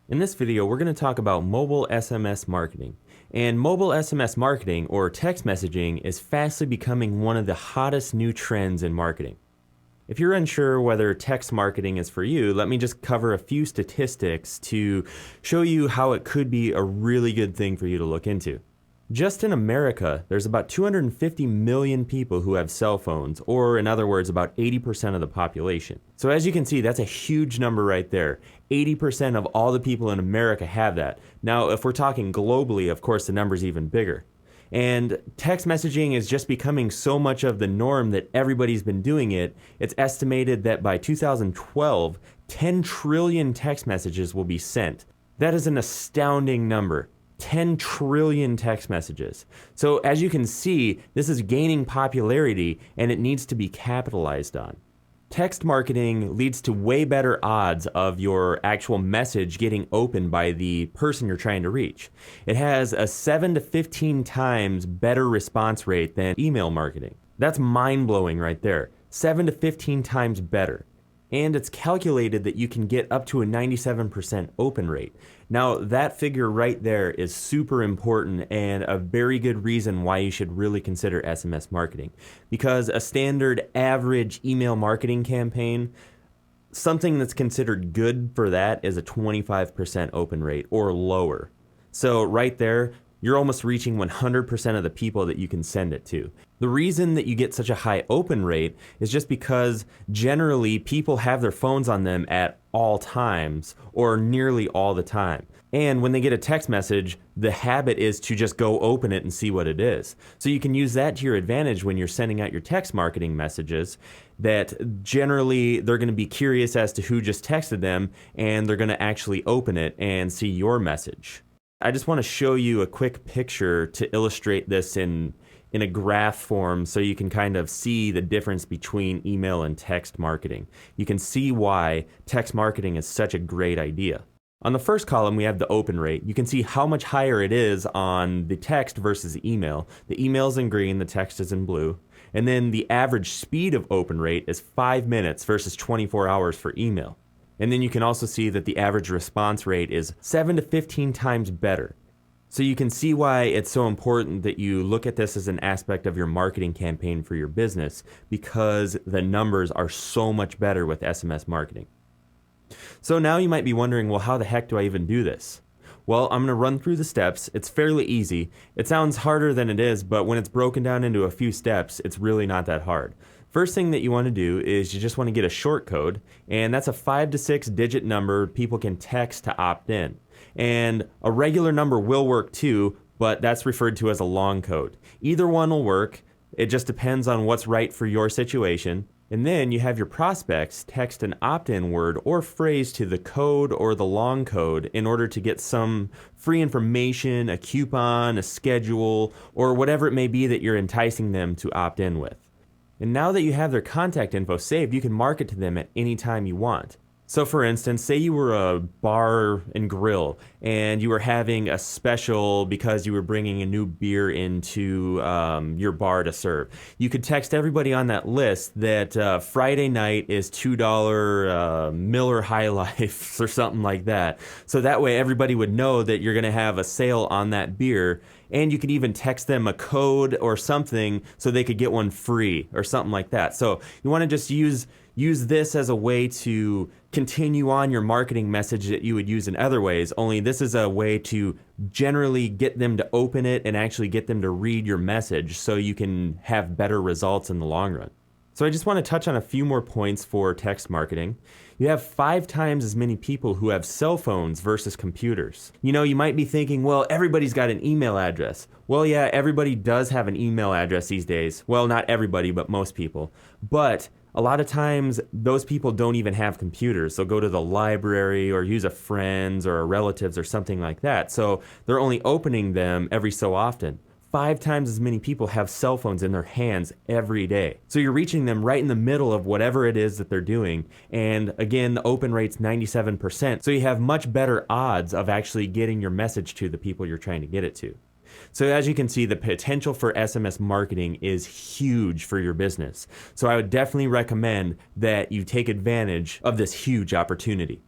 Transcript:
In this video, we're going to talk about mobile SMS marketing. And mobile SMS marketing, or text messaging, is fastly becoming one of the hottest new trends in marketing. If you're unsure whether text marketing is for you, let me just cover a few statistics to show you how it could be a really good thing for you to look into. Just in America, there's about 250 million people who have cell phones, or in other words, about 80% of the population. So as you can see, that's a huge number right there. 80% of all the people in America have that. Now, if we're talking globally, of course, the number's even bigger. And text messaging is just becoming so much of the norm that everybody's been doing it. It's estimated that by 2012, 10 trillion text messages will be sent. That is an astounding number. 10 trillion text messages. So as you can see, this is gaining popularity and it needs to be capitalized on. Text marketing leads to way better odds of your actual message getting opened by the person you're trying to reach. It has a 7 to 15 times better response rate than email marketing. That's mind-blowing right there. 7 to 15 times better. And it's calculated that you can get up to a 97% open rate. Now, that figure right there is super important and a very good reason why you should really consider SMS marketing. Because a standard average email marketing campaign, something that's considered good for that is a 25% open rate or lower. So right there, you're almost reaching 100% of the people that you can send it to. The reason that you get such a high open rate is just because generally people have their phones on them at all times or nearly all the time. And when they get a text message, the habit is to just go open it and see what it is. So you can use that to your advantage when you're sending out your text marketing messages, that generally they're going to be curious as to who just texted them and they're going to actually open it and see your message. I just want to show you a quick picture to illustrate this in a graph form so you can kind of see the difference between email and text marketing. You can see why text marketing is such a great idea. On the first column, we have the open rate. You can see how much higher it is on the text versus the email. The email is in green, the text is in blue. And then the average speed of open rate is 5 minutes versus 24 hours for email. And then you can also see that the average response rate is 7 to 15 times better. So you can see why it's so important that you look at this as an aspect of your marketing campaign for your business, because the numbers are so much better with SMS marketing. So now you might be wondering, well, how the heck do I even do this? Well, I'm going to run through the steps. It's fairly easy. It sounds harder than it is, but when it's broken down into a few steps, it's really not that hard. First thing that you want to do is you just want to get a short code, and that's a 5 to 6 digit number people can text to opt in. And a regular number will work too, but that's referred to as a long code. Either one will work. It just depends on what's right for your situation. And then you have your prospects text an opt-in word or phrase to the code or the long code in order to get some free information, a coupon, a schedule, or whatever it may be that you're enticing them to opt in with. And now that you have their contact info saved, you can market to them at any time you want. So for instance, say you were a bar and grill and you were having a special because you were bringing a new beer into your bar to serve. You could text everybody on that list that Friday night is $2 Miller High Life or something like that. So that way everybody would know that you're going to have a sale on that beer. And you could even text them a code or something so they could get one free or something like that. So you want to just use this as a way to continue on your marketing message that you would use in other ways, only this is a way to generally get them to open it and actually get them to read your message so you can have better results in the long run. So I just want to touch on a few more points for text marketing. You have 5 times as many people who have cell phones versus computers. You know, you might be thinking, well, everybody's got an email address. Well, yeah, everybody does have an email address these days. Well, not everybody, but most people. But a lot of times, those people don't even have computers. They'll go to the library or use a friend's or a relative's or something like that. So they're only opening them every so often. 5 times as many people have cell phones in their hands every day. So you're reaching them right in the middle of whatever it is that they're doing. And again, the open rate's 97%. So you have much better odds of actually getting your message to the people you're trying to get it to. So as you can see, the potential for SMS marketing is huge for your business. So I would definitely recommend that you take advantage of this huge opportunity.